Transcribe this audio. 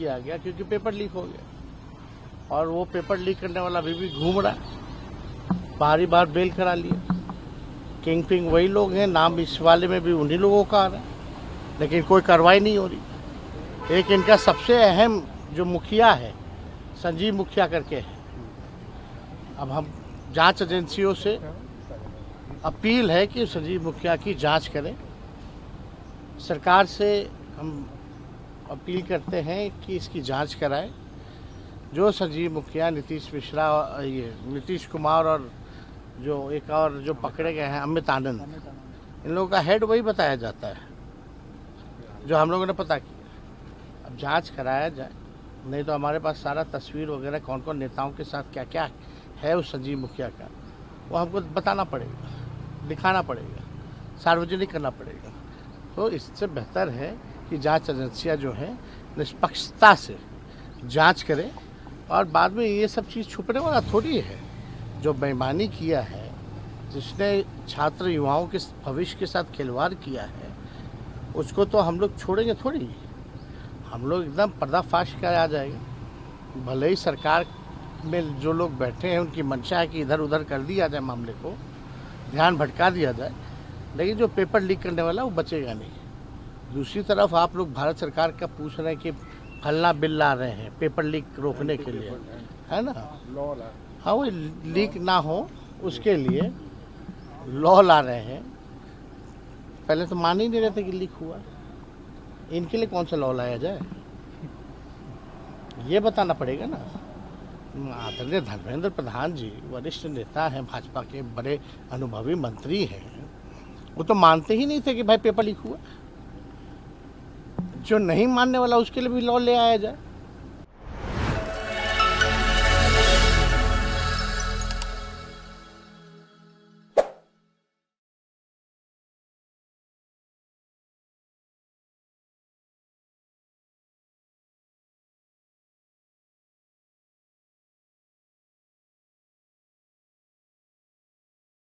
किया गया क्योंकि पेपर लीक हो गया और वो पेपर लीक करने वाला अभी भी घूम रहा है। बारी बार बेल करा लिया। किंग पिंग वही लोग हैं, नाम इस वाले में भी उन्हीं लोगों का आ रहा है, लेकिन कोई कार्रवाई नहीं हो रही। एक इनका सबसे अहम जो मुखिया है, संजीव मुखिया करके है। अब हम जांच एजेंसियों से अपील है कि संजीव मुखिया की जांच करें। सरकार से हम अपील करते हैं कि इसकी जांच कराएं। जो संजीव मुखिया, नीतीश मिश्रा, ये नीतीश कुमार और जो एक और जो पकड़े गए हैं अमित आनंद, इन लोगों का हेड वही बताया जाता है जो हम लोगों ने पता किया। अब जांच कराया जाए, नहीं तो हमारे पास सारा तस्वीर वगैरह कौन कौन नेताओं के साथ क्या क्या है उस संजीव मुखिया का, वो हमको बताना पड़ेगा, दिखाना पड़ेगा, सार्वजनिक करना पड़ेगा। तो इससे बेहतर है कि जांच एजेंसियां जो है निष्पक्षता से जांच करें और बाद में ये सब चीज़ छुपने वाला थोड़ी है। जो बेईमानी किया है, जिसने छात्र युवाओं के भविष्य के साथ खिलवाड़ किया है, उसको तो हम लोग छोड़ेंगे थोड़ी। हम लोग एकदम पर्दाफाश किया जाएगा। भले ही सरकार में जो लोग बैठे हैं उनकी मंशा है कि इधर उधर कर दिया जाए, मामले को ध्यान भटका दिया जाए, लेकिन जो पेपर लीक करने वाला वो बचेगा नहीं। दूसरी तरफ आप लोग भारत सरकार का पूछ रहे हैं कि फलना बिल ला रहे हैं पेपर लीक रोकने के लिए, है ना। हाँ, वो लीक ना हो उसके लिए लॉ ला रहे हैं। पहले तो मान ही नहीं रहे थे कि लीक हुआ। इनके लिए कौन सा लॉ लाया जाए, ये बताना पड़ेगा ना। आदरणीय धर्मेंद्र प्रधान जी वरिष्ठ नेता हैं, भाजपा के बड़े अनुभवी मंत्री हैं, वो तो मानते ही नहीं थे कि भाई पेपर लीक हुआ। जो नहीं मानने वाला उसके लिए भी लॉ ले आया जाए।